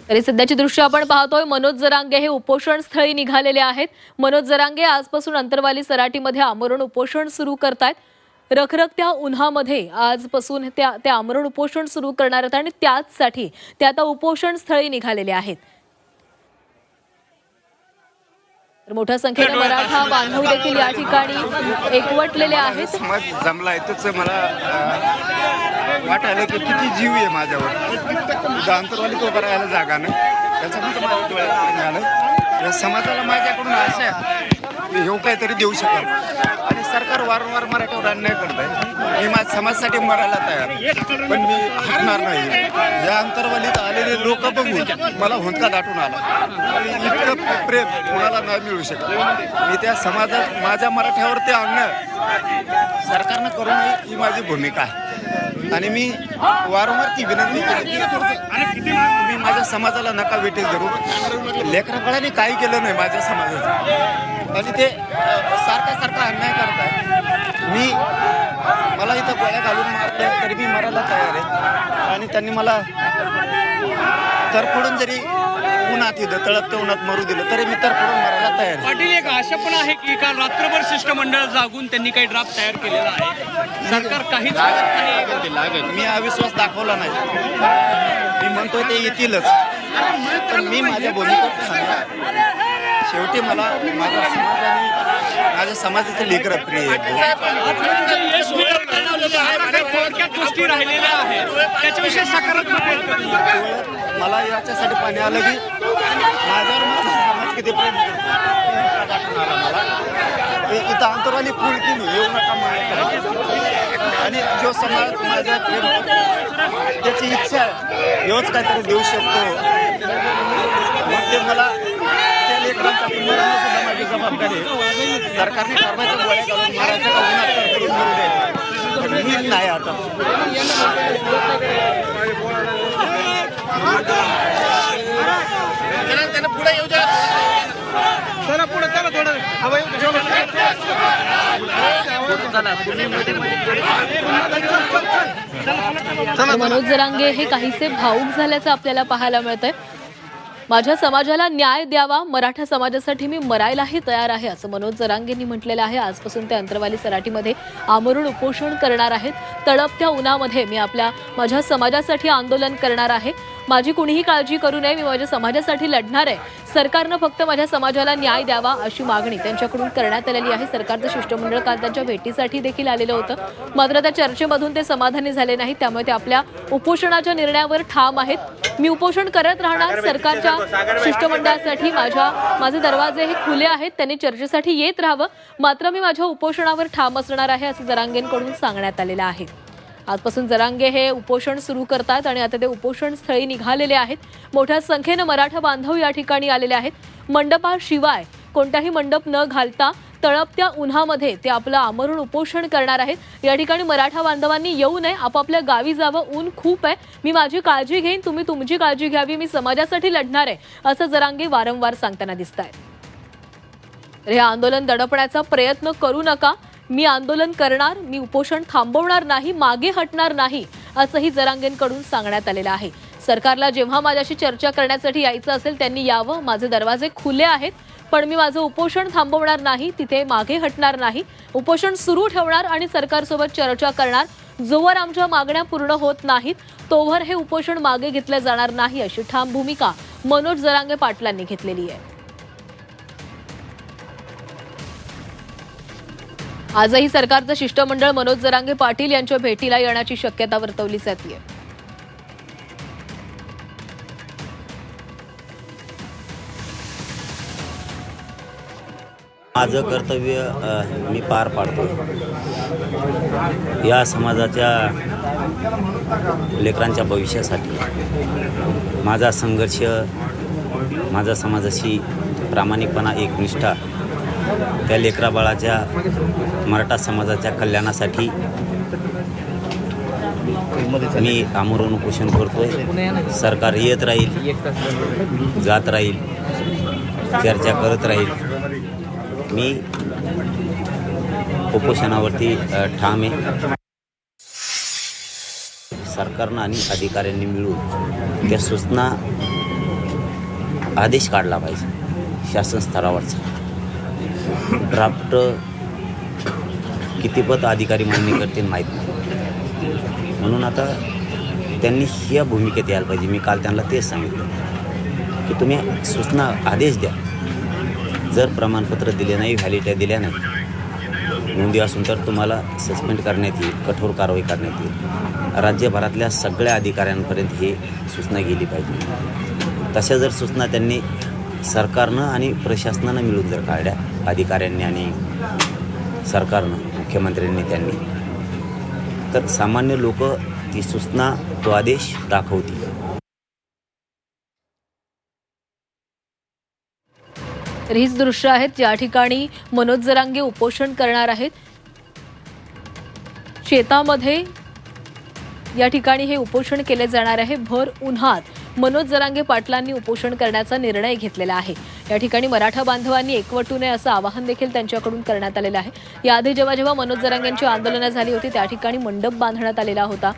तरी सध्याची दृश्य आपण पाहतोय, मनोज जरांगे हे उपोषण स्थळी निघालेले आहेत। मनोज जरांगे आजपासून अंतरवाली सराटीमध्ये आमरण उपोषण सुरू करतायत। रखरखत्या उन्हामध्ये आजपासून ते आमरण उपोषण सुरू करणार आहेत आणि त्याचसाठी ते आता उपोषण स्थळी निघालेले आहेत। तर मोठ्या संख्येने मराठा बांधव देखील या ठिकाणी एकवटलेले आहेत। समाज जमलाय तोच मला वाटायला की किती जीव आहे माझ्यावर। अंतरवाली तो करायला जागा नाही, त्याच्यामुळे माझ्या डोळ्यात आलं या समाजाला माझ्याकडून आशा आहे मी हे काहीतरी देऊ शकेल। आणि सरकार वारंवार मराठीवर अन्याय करत आहे। मी माझ्या समाजासाठी मरायला तयार, पण मी हटणार नाही। या अंतरवालीत आलेले लोक बघून मला हुंदका दाटून आला। इतकं प्रेम कोणाला नाही मिळू शकत। मी त्या समाजात माझ्या मराठ्यावर ते अन्याय सरकारनं करू नये ही माझी भूमिका आहे। आणि मी वारंवार ती विनंती केली की मी माझ्या समाजाला नका वेठीस धरू। लेकरापणाने काही केलं नाही माझ्या समाजाचं आणि ते सारखा अन्याय करताय। मला इथं गोळ्या घालून मारल्या तरी मी मरायला तयार आहे। आणि त्यांनी मला तरफडून जरी उन्हात इथं तळपत्या उन्हात मरू दिलं तरी मी तरफडून मरायला तयार आहे। पाटील, एक आशा पण आहे की काल रात्रभर शिष्टमंडळ जागून त्यांनी काही ड्राफ्ट तयार केलेला आहे, सरकार काहीच लागेल मी अविश्वास दाखवला नाही। मी म्हणतोय ते येतीलच, पण मी माझ्या भूमिकेत शेवटी मला माझ्या समाज आणि माझ्या समाजाचे लेकरं प्रिय आहे। गोष्टी राहिलेल्या आहेत त्याच्याविषयी सकारात्मक मला याच्यासाठी पाणी आलं की माझ्यावर माझा समाज किती प्रेम करतो। मला इथं अंतरवाली फुल केली येऊ नका मला। आणि जो समाज माझ्या प्रेम त्याची इच्छा हेच काहीतरी देऊ शकतो, मग ते मला त्या लेकरांचा सुद्धा माझी जबाबदारी आहे। सरकारने ठरवायचं गोळ्या घालून मारायचं का उन्हात तरफडून मरू दे, पण मी नाही आता। त्यांना पुढे येऊ द्या, चला पुढे चला थोडं मनोज जरांगे हे काहीसे भावुक झाल्याचं आपल्याला पाहायला मिळतंय। माझ्या समाजाला न्याय द्यावा, मराठा समाजासाठी मी मरायलाही तयार आहे असं मनोज जरांगेंनी म्हटलेलं आहे। आजपासून ते अंतरवाली सराटीमध्ये आमरण उपोषण करणार आहेत। तळपत्या उन्हामध्ये मी माझ्या समाजासाठी आंदोलन करणार आहे। माझी कुणीही काळजी करू नये, मी माझ्या समाजासाठी लढणार आहे। सरकारनं फक्त माझ्या समाजाला न्याय द्यावा अशी मागणी त्यांच्याकडून करण्यात आलेली आहे। सरकारचं शिष्टमंडळ काल त्यांच्या भेटीसाठी देखील आलेलं होतं, मात्र त्या चर्चेमधून ते समाधानी झाले नाहीत, त्यामुळे ते आपल्या उपोषणाच्या निर्णयावर ठाम आहेत। मी उपोषण करत राहणार। सरकारच्या शिष्टमंडळासाठी माझे दरवाजे हे खुले आहेत, त्यांनी चर्चेसाठी येत राहावं, मात्र मी माझ्या उपोषणावर ठाम असणार आहे असं जरांगेंकडून सांगण्यात आलेलं आहे। आजपासून जरांगे हे उपोषण सुरू करतात आणि आता ते उपोषण स्थळी निघालेले आहेत। मोठ्या संख्येने मराठा बांधव या ठिकाणी आलेले आहेत। मंडपाशिवाय कोणताही मंडप न घालता तळपत्या उन्हामध्ये ते आपलं आमरण उपोषण करणार आहेत। या ठिकाणी मराठा बांधवांनी येऊ नये, आपापल्या गावी जावं, ऊन खूप आहे, मी माझी काळजी घेईन, तुम्ही तुमची काळजी घ्यावी, मी समाजासाठी लढणार आहे असं जरांगे वारंवार सांगताना दिसतायत। हे आंदोलन दडपण्याचा प्रयत्न करू नका, मी आंदोलन करणार, मी उपोषण थांबवणार नाही, मागे हटणार नाही असंही जरांगेंकडून सांगण्यात आलेलं आहे। सरकारला जेव्हा माझ्याशी चर्चा करण्यासाठी यायचं असेल त्यांनी यावं, माझे दरवाजे खुले आहेत, पण मी माझं उपोषण थांबवणार नाही, तिथे मागे हटणार नाही, उपोषण सुरू ठेवणार आणि सरकारसोबत चर्चा करणार। जोवर आमच्या मागण्या पूर्ण होत नाहीत तोवर हे उपोषण मागे घेतलं जाणार नाही अशी ठाम भूमिका मनोज जरांगे पाटलांनी घेतलेली आहे। आजही सरकारचं शिष्टमंडळ मनोज जरांगे पाटील यांच्या भेटीला येण्याची शक्यता वर्तवली जाते। माझं कर्तव्य मी पार पाडतो। या समाजाच्या लेकरांच्या भविष्यासाठी माझा संघर्ष, माझा समाजाशी प्रामाणिकपणा, एकनिष्ठा, त्या लेकराबाळाच्या मराठा समाजाच्या कल्याणासाठी मी आमरण उपोषण करतोय। सरकार येत राहील, जात राहील, चर्चा करत राहील, मी उपोषणावरती ठाम आहे। सरकारनं आणि अधिकाऱ्यांनी मिळून त्या सूचना आदेश काढला पाहिजे शासन स्तरावरचा. ड्राफ्ट कितीपत अधिकारी मान्य करतील माहीत नाही, म्हणून आता त्यांनी ह्या भूमिकेत यायला पाहिजे. मी काल त्यांना तेच सांगितलं की तुम्ही सूचना आदेश द्या. जर प्रमाणपत्र दिले नाही, व्हॅलिडिटी दिल्या नाही, नोंदी असून तर तुम्हाला सस्पेंड करण्यात येईल, कठोर कारवाई करण्यात येईल. राज्यभरातल्या सगळ्या अधिकाऱ्यांपर्यंत ही सूचना गेली पाहिजे. तशा जर सूचना त्यांनी सरकारनं आणि प्रशासनानं मिळून जर काढल्या, अधिकाऱ्यांनी आणि सरकारनं, मुख्यमंत्र्यांनी त्यांनी, तर सामान्य लोक ती सूचना, तो आदेश दाखवतील. तर हीच दृश्य आहेत या ठिकाणी मनोज जरांगे उपोषण करणार आहेत. शेतामध्ये या ठिकाणी हे उपोषण केले जाणार आहे. भर उन्हात मनोज जरांगे पाटलांनी उपोषण करण्याचा निर्णय घेतलेला आहे. या ठिकाणी मराठा बांधवांनी एकवटू नये असं आवाहन देखील त्यांच्याकडून करण्यात आलेलं आहे. याआधी जेव्हा मनोज जरांगेंची आंदोलनं झाली होती त्या ठिकाणी मंडप बांधण्यात आलेला होता.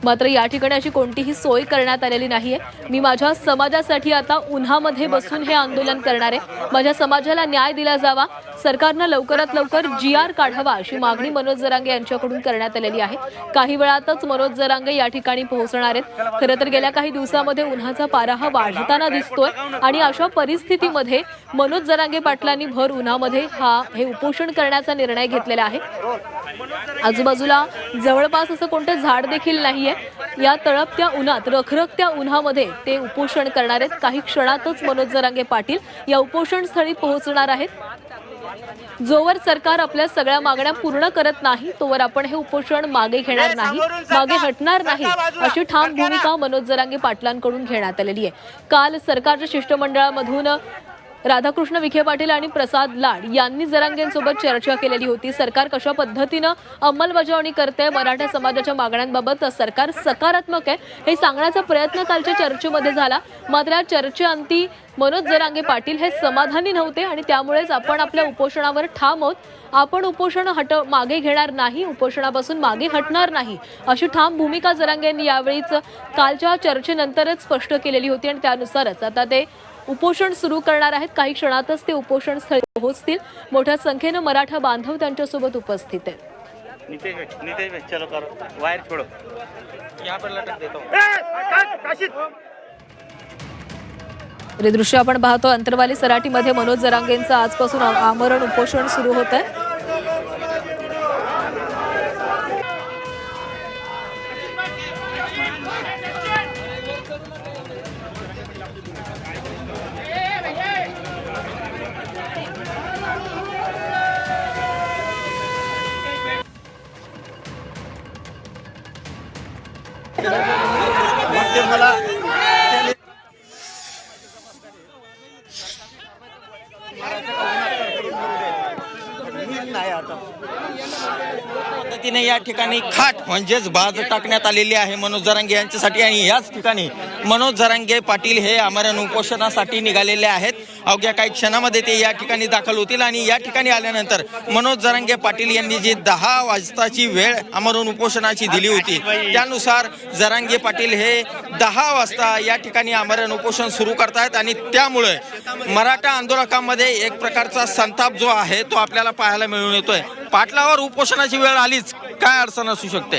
मात्र या ठिकाणी अशी कोणतीही सोय करण्यात आलेली नाहीये. मी माझ्या समाजासाठी आता उन्हामध्ये बसून हे आंदोलन करणार आहे. माझ्या समाजाला न्याय दिला जावा, सरकारनं लवकरात लवकर GR काढावा अशी मागणी मनोज जरांगे यांच्याकडून करण्यात आलेली आहे. काही वेळातच मनोज जरांगे या ठिकाणी पोहोचणार आहेत. खरं तर गेल्या काही दिवसामध्ये उन्हाचा पारा हा वाढताना दिसतोय आणि अशा परिस्थितीमध्ये मनोज जरांगे पाटलांनी भर उन्हामध्ये हे उपोषण करण्याचा निर्णय घेतलेला आहे. आजूबाजूला जवळपास असं कोणतं झाड देखील नाहीये. या तळपत्या उन्हात, रखरखत्या उन्हामध्ये ते उपोषण करणार आहेत. काही क्षणातच मनोज जरांगे पाटील या उपोषण स्थळी पोहोचणार आहेत. जोवर सरकार आपल्या सगळ्या मागण्या पूर्ण करत नाही तोवर आपण हे उपोषण मागे घेणार नाही, मागे हटणार नाही अशी ठाम भूमिका मनोज जरांगे पाटलांकडून घेण्यात आलेली आहे. काल सरकारच्या शिष्टमंडळामधून राधाकृष्ण विखे पाटील आणि प्रसाद लाड यांनी जरांगेंसोबत चर्चा केलेली होती. सरकार कशा पद्धतीनं अंमलबजावणी करते, मराठा समाजाच्या मागण्यांबाबत सरकार सकारात्मक आहे हे सांगण्याचा प्रयत्न कालच्या चर्चेमध्ये झाला. मात्र या चर्चेअंती मनोज जरांगे पाटील हे समाधानी नव्हते आणि त्यामुळेच आपण आपल्या उपोषणावर ठाम आहोत, आपण उपोषण मागे घेणार नाही, उपोषणापासून मागे हटणार नाही अशी ठाम भूमिका जरांगेंनी यावेळीच कालच्या चर्चेनंतरच स्पष्ट केलेली होती आणि त्यानुसारच आता ते उपोषण सुरू करणार आहेत. काही क्षणातच ते उपोषण स्थळी पोहोचतील. मोठ्या संख्येनं मराठा बांधव त्यांच्यासोबत उपस्थित आहेत. हे दृश्य आपण पाहतो. अंतरवाली सराटीमध्ये मनोज जरांगेंचं आजपासून आमरण उपोषण सुरू होत आहे. मग ते मला पद्धतीने या ठिकाणी खाट म्हणजेच बाज टाकण्यात आलेली आहे मनोज जरांगे यांच्यासाठी आणि याच ठिकाणी मनोज जरांगे पाटील हे आमरण उपोषणासाठी निघालेले आहेत. अवघ्या काही क्षणामध्ये ते या ठिकाणी दाखल होतील आणि या ठिकाणी आल्यानंतर मनोज जरांगे पाटील यांनी जी 10 वाजताची वेळ आमरण उपोषणाची दिली होती त्यानुसार जरांगे पाटील हे 10 वाजता या ठिकाणी आमरण उपोषण सुरू करतायत आणि त्यामुळे मराठा आंदोलकांमध्ये एक प्रकारचा संताप जो आहे तो आपल्याला पाहायला मिळून येतोय. पाटलावर उपोषणाची वेळ आलीच, काय अडचण असू शकते?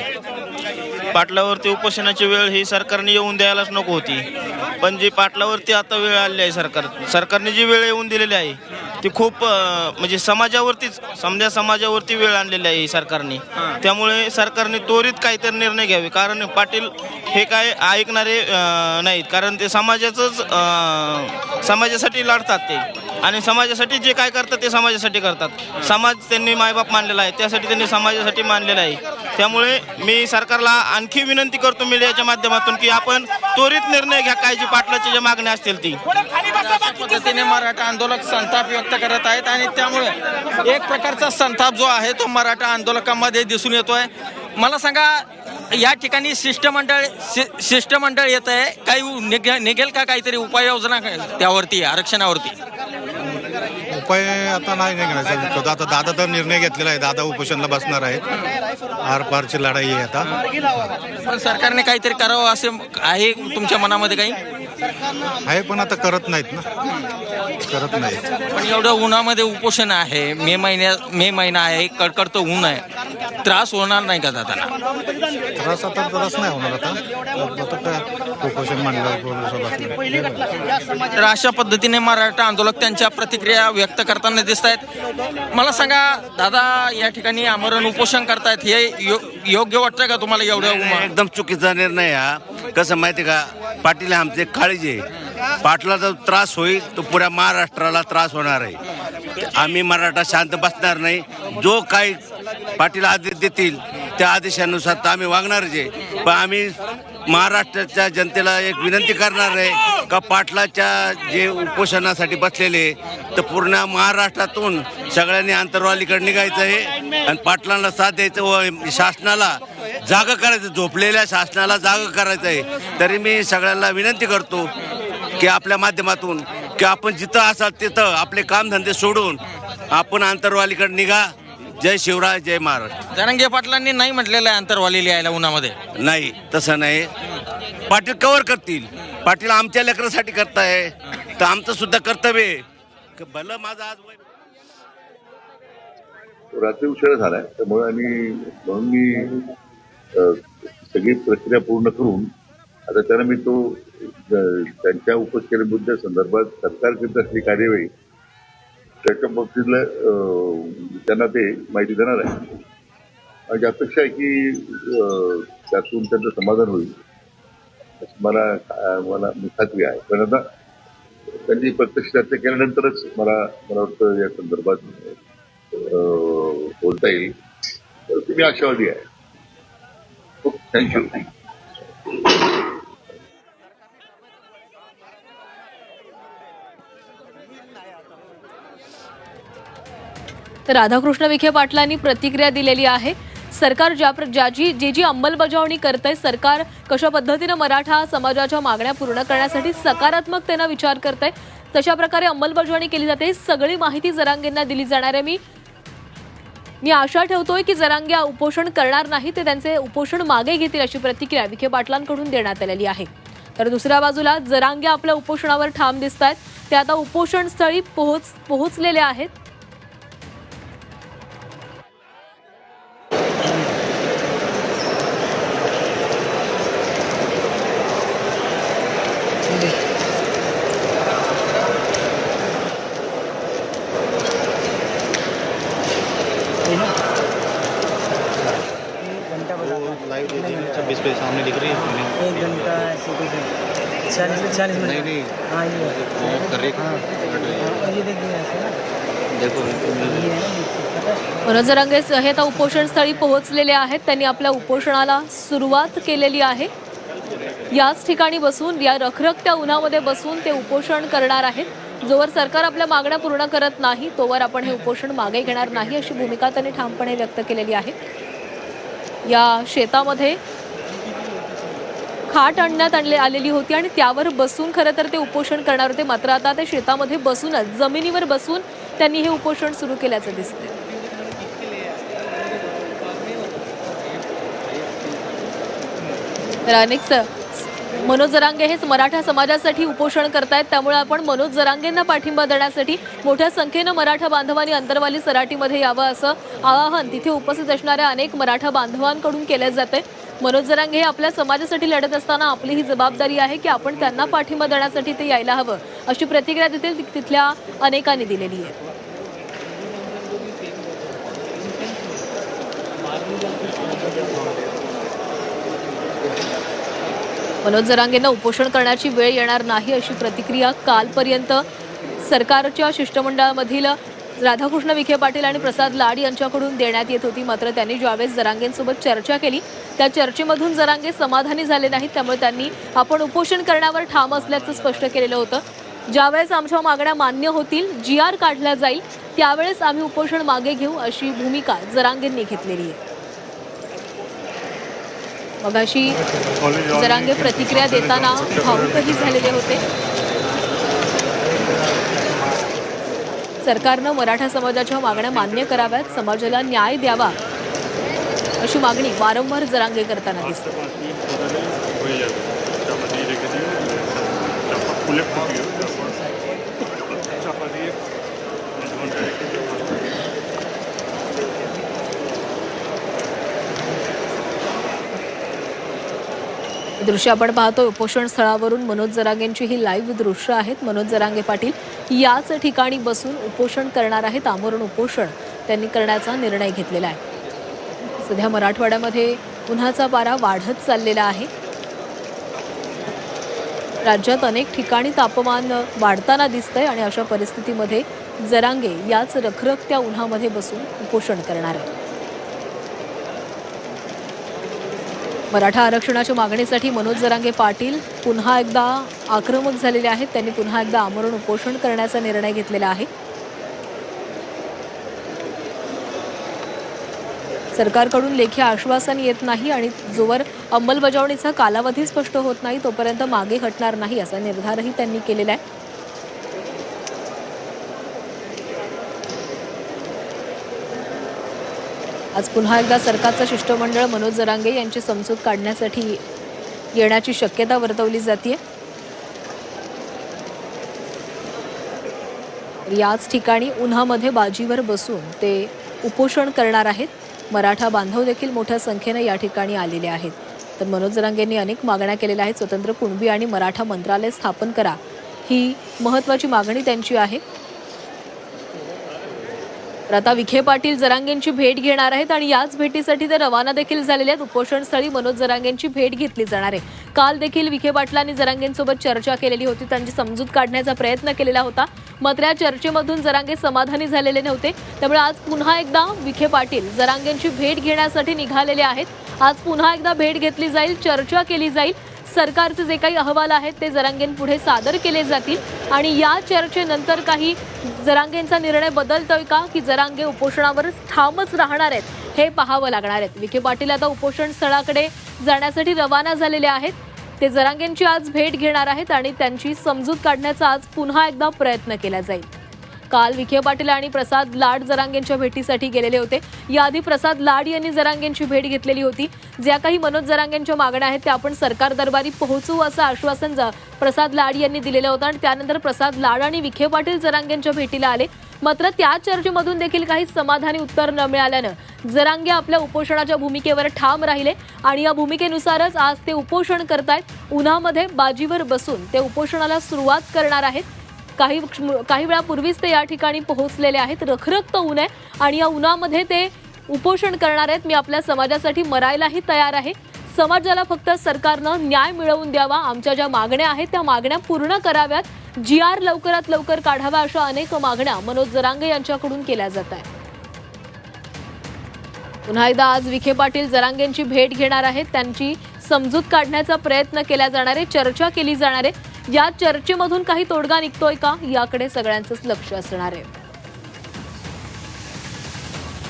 पाटलावरती उपोषणाची वेळ ही सरकारने येऊन द्यायलाच नको होती, पण जी पाटलावरती आता वेळ आलेली आहे सरकारने जी वेळ येऊन दिलेली आहे ती खूप म्हणजे समाजावरतीच समजा समाजावरती वेळ आणलेली आहे सरकारने. त्यामुळे सरकारने त्वरित काहीतरी निर्णय घ्यावे, कारण पाटील हे काय ऐकणारे नाहीत, कारण ते समाजासाठी लढतात ते आणि समाजासाठी जे काय करतात ते समाजासाठी करतात. समाज त्यांनी मायबाप मानलेला आहे, त्यासाठी त्यांनी समाजासाठी मानलेला आहे. त्यामुळे मी सरकारला आणखी विनंती करतो मीडियाच्या माध्यमातून की आपण त्वरित निर्णय घ्या, काय जी पाटलाच्या ज्या मागण्या असतील ती. पद्धतीने मराठा आंदोलक संताप व्यक्त करत आहेत आणि त्यामुळे एक प्रकारचा संताप जो आहे तो मराठा आंदोलकांमध्ये दिसून येतोय. मला सांगा, या ठिकाणी शिष्टमंडळ येत आहे, काही निघेल का काहीतरी उपाययोजना त्यावरती, आरक्षणावरती? उपाय आता नाही निघण्याचा. आता दादा तर निर्णय घेतलेला आहे, दादा उपोषणला बसणार आहेत. आरपारची लढाई आहे आता. पण सरकारने काहीतरी करावं असे आहे तुमच्या मनामध्ये काही? आहे पण आता करत नाहीत ना, करत नाहीत. पण एवढं उन्हामध्ये उपोषण आहे, मे महिना आहे, कडकडतं ऊन आहे, त्रास होणार नाही का दादांना? त्रास नाही होणार आता काय उपोषण मांडल्यावर. तर अशा पद्धतीने मराठा आंदोलक त्यांच्या प्रतिक्रिया व्यक्त करताना दिसत आहेत. मला सांगा दादा, या ठिकाणी आमरण उपोषण करतायत, हे योग्य वाटतं का तुम्हाला? एवढं एकदम चुकीचा निर्णय हा. कसं माहिती का, पाटील आमचे काळजी आहे. पाटला जर त्रास होईल तो पुऱ्या महाराष्ट्राला त्रास होणार आहे. आम्ही मराठा शांत बसणार नाही. जो काही पाटील आदेश देतील त्या आदेशानुसार तर आम्ही वागणारच आहे. पण आम्ही महाराष्ट्राच्या जनतेला एक विनंती करणार आहे का पाटलाच्या जे उपोषणासाठी बसलेले तर पूर्ण महाराष्ट्रातून सगळ्यांनी अंतरवालीकडे निघायचं आहे आणि पाटलांना साथ द्यायचं व शासनाला जागा करायचं, झोपलेल्या शासनाला जागा करायचं आहे. तरी मी सगळ्यांना विनंती करतो की आपल्या माध्यमातून की आपण जिथं असाल तिथं आपले कामधंदे सोडून आपण अंतरवालीकडे निघा. जय शिवराय, जय महाराष्ट्र. जरांगे पाटलांनी नाही म्हटलेलं आहे अंतरवाली लिहायला उन्हामध्ये. नाही, तसं नाही. पाटील कव्हर करतील. पाटील आमच्या लेकरासाठी करताय तर आमचं सुद्धा कर्तव्य आहे. भलं माझं आज रात्री उशिरा झालाय त्यामुळे आणि म्हणून मी सगळी प्रक्रिया पूर्ण करून आता त्यांना मी तो त्यांच्या उपस्थित मुद्द्यासंदर्भात सरकार करीत असलेली कार्यवाही त्याच्या बाबतीतलं त्यांना ते माहिती देणार आहे. माझी अपेक्षा आहे की त्यातून त्यांचं समाधान होईल मला खात्री आहे. पण आता त्यांनी प्रत्यक्ष चर्चा केल्यानंतरच मला वाटतं या संदर्भात बोलता येईल. तर तुम्ही आशावादी आहे. खूप थँक्यू. तर राधाकृष्ण विखे पाटलांनी प्रतिक्रिया दिलेली आहे. सरकार जी अंमलबजावणी करतंय, सरकार कशा पद्धतीनं मराठा समाजाच्या मागण्या पूर्ण करण्यासाठी सकारात्मकतेनं विचार करतंय, तशा प्रकारे अंमलबजावणी केली जाते. सगळी माहिती जरांगेंना दिली जाणार आहे. मी आशा ठेवतोय की जरांगे उपोषण करणार नाही, ते त्यांचे उपोषण मागे घेतील, अशी प्रतिक्रिया विखे पाटलांकडून देण्यात आलेली आहे. तर दुसऱ्या बाजूला जरांगे आपल्या उपोषणावर ठाम दिसत आहेत. ते आता उपोषण स्थळी पोहोचलेले आहेत. सामने दिख रही है 1 घंटा 40 मिनट नहीं हाँ ये ये देखिए ऐसे ना देखो मनोज जरांगे हे आता उपोषण स्थळी पोहोचलेले आहेत. त्यांनी आपल्या उपोषणाला सुरुवात केलेली आहे. याच ठिकाणी बसून, या रखरखत्या उन्हामध्ये बसून ते उपोषण करणार आहेत. जोवर सरकार आपल्या मागण्या पूर्ण करत नाही तोवर आपण हे उपोषण मागे घेणार नाही, अशी भूमिका त्यांनी ठामपणे व्यक्त केलेली आहे. या शेतामध्ये खाट आणण्यात आलेली होती आणि त्यावर बसून खरं तर ते उपोषण करणार होते. मात्र आता ते शेतामध्ये बसूनच, जमिनीवर बसून त्यांनी हे उपोषण सुरू केल्याचं दिसतंय. तर अनेक मनोज जरांगे हेच मराठा समाजासाठी उपोषण करतायत. त्यामुळे आपण मनोज जरांगेंना पाठिंबा देण्यासाठी मोठ्या संख्येनं मराठा बांधवांनी अंतरवाली सराटीमध्ये यावं, असं आवाहन तिथे उपस्थित असणाऱ्या अनेक मराठा बांधवांकडून केलं जातंय. मनोज जरांगे हे आपल्या समाजासाठी लढत असताना आपली ही जबाबदारी आहे की आपण त्यांना पाठिंबा देण्यासाठी ते यायला हवं, अशी प्रतिक्रिया तिथल्या अनेकांनी दिलेली आहे. मनोज जरांगेंना उपोषण करण्याची वेळ येणार नाही, अशी प्रतिक्रिया कालपर्यंत सरकारच्या शिष्टमंडळामधील राधाकृष्ण विखे पाटील आणि प्रसाद लाड यांच्याकडून देण्यात येत होती. मात्र त्यांनी ज्यावेळेस जरांगेंसोबत चर्चा केली त्या चर्चेमधून जरांगे समाधानी झाले नाहीत. त्यामुळे त्यांनी आपण उपोषण करण्यावर ठाम असल्याचं स्पष्ट केलेलं होतं. ज्यावेळेस आमच्या मागण्या मान्य होतील, GR काढला जाईल, त्यावेळेस आम्ही उपोषण मागे घेऊ, अशी भूमिका जरांगेंनी घेतलेली आहे. मगाशी जरांगे प्रतिक्रिया देताना भावुकही झालेले होते. सरकारनं मराठा समाजाच्या मागण्या मान्य कराव्यात, समाजाला न्याय द्यावा, अशी मागणी वारंवार जरांगे करताना दिसते. दृश्य आपण पाहतोय उपोषण स्थळावरून मनोज जरांगेंची ही लाईव्ह दृश्य आहेत. मनोज जरांगे पाटील याच ठिकाणी बसून उपोषण करणार आहेत. आमरण उपोषण त्यांनी करण्याचा निर्णय घेतलेला आहे. सध्या मराठवाड्यामध्ये उन्हाचा पारा वाढत चाललेला आहे. राज्यात अनेक ठिकाणी तापमान वाढताना दिसतंय आणि अशा परिस्थितीमध्ये जरांगे याच रखरखत्या उन्हामध्ये बसून उपोषण करणार आहे. मराठा आरक्षणाच्या मागणीसाठी मनोज जरांगे पाटील पुन्हा एकदा आक्रमक झालेले आहेत. त्यांनी पुन्हा एकदा आमरण उपोषण करण्याचा निर्णय घेतलेला आहे. सरकारकडून लेखी आश्वासन येत नाही आणि जोवर अंमलबजावणीचा कालावधी स्पष्ट होत नाही तोपर्यंत मागे हटणार नाही असा निर्धारही त्यांनी केलेला आहे. आज पुन्हा एकदा सरकारचं शिष्टमंडळ मनोज जरांगे यांची समजूत काढण्यासाठी येण्याची शक्यता वर्तवली जाते. याच ठिकाणी उन्हामध्ये बाजीवर बसून ते उपोषण करणार आहेत. मराठा बांधव देखील मोठ्या संख्येने या ठिकाणी आलेले आहेत. तर मनोज जरांगेंनी अनेक मागण्या केलेल्या आहेत. स्वतंत्र कुणबी आणि मराठा मंत्रालय स्थापन करा ही महत्त्वाची मागणी त्यांची आहे. तर आता विखे पाटील जरांगेंची भेट घेणार आहेत आणि याच भेटीसाठी ते रवाना देखील झालेले आहेत. उपोषणस्थळी मनोज जरांगेंची भेट घेतली जाणार आहे. काल देखील विखे पाटलांनी जरांगेंसोबत चर्चा केलेली होती. त्यांची समजूत काढण्याचा प्रयत्न केलेला होता. मात्र या चर्चेमधून जरांगे समाधानी झालेले नव्हते. त्यामुळे आज पुन्हा एकदा विखे पाटील जरांगेंची भेट घेण्यासाठी निघालेले आहेत. आज पुन्हा एकदा भेट घेतली जाईल, चर्चा केली जाईल. सरकारचे जे काही अहवाल आहेत ते जरांगेंपुढे सादर केले जातील आणि या चर्चेनंतर काही जरांगेंचा निर्णय बदलतोय का की जरांगे उपोषणावर ठामच राहणार आहेत हे पाहावं लागणार आहे. विखे पाटील आता उपोषण स्थळाकडे जाण्यासाठी रवाना झालेले आहेत. ते जरांगेंची आज भेट घेणार आहेत आणि त्यांची समजूत काढण्याचा आज पुन्हा एकदा प्रयत्न केला जाईल. काल विखे पाटील आणि प्रसाद लाड जरांगेंच्या भेटीसाठी गेलेले होते. याआधी प्रसाद लाड यांनी जरांगेंची भेट घेतलेली होती. ज्या काही मनोज जरांगेंच्या मागण्या आहेत त्या आपण सरकार दरबारी पोहोचवू असं आश्वासन प्रसाद लाड यांनी दिलेलं होतं आणि त्यानंतर प्रसाद लाड आणि विखे पाटील जरांगेंच्या भेटीला आले. मात्र त्या चर्चेमधून देखील काही समाधानी उत्तर न मिळाल्यानं जरांगे आपल्या उपोषणाच्या भूमिकेवर ठाम राहिले आणि या भूमिकेनुसारच आज ते उपोषण करतायत. उन्हामध्ये बाजीवर बसून ते उपोषणाला सुरुवात करणार आहेत. काही वेळापूर्वीच ते या ठिकाणी पोहोचलेले आहेत. रखरखतं ऊन आहे आणि या उन्हामध्ये ते उपोषण करणार आहेत. मी आपल्या समाजासाठी मरायलाही तयार आहे. समाजाला फक्त सरकारनं न्याय मिळवून द्यावा. आमच्या ज्या मागण्या आहेत त्या मागण्या पूर्ण कराव्यात. GR लवकरात लवकर काढावा अशा अनेक मागण्या मनोज जरांगे यांच्याकडून केल्या जात आहेत. पुन्हा एकदा आज विखे पाटील जरांगेंची भेट घेणार आहेत. त्यांची समजूत काढण्याचा प्रयत्न केला जाणार आहे, चर्चा केली जाणार आहे. या चर्चेमधून काही तोडगा निघतोय का याकडे सगळ्यांचंच लक्ष असणार आहे.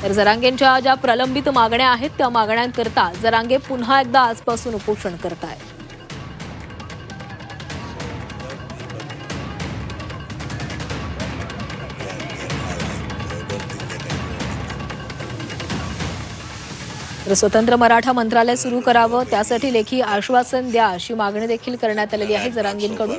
तर जरांगेंच्या ज्या प्रलंबित मागण्या आहेत त्या मागण्यांकरता जरांगे पुन्हा एकदा आजपासून उपोषण करतायत. तर स्वतंत्र मराठा मंत्रालय सुरू करावं, त्यासाठी लेखी आश्वासन द्या अशी मागणी देखील करण्यात आलेली आहे जरांगेंकडून.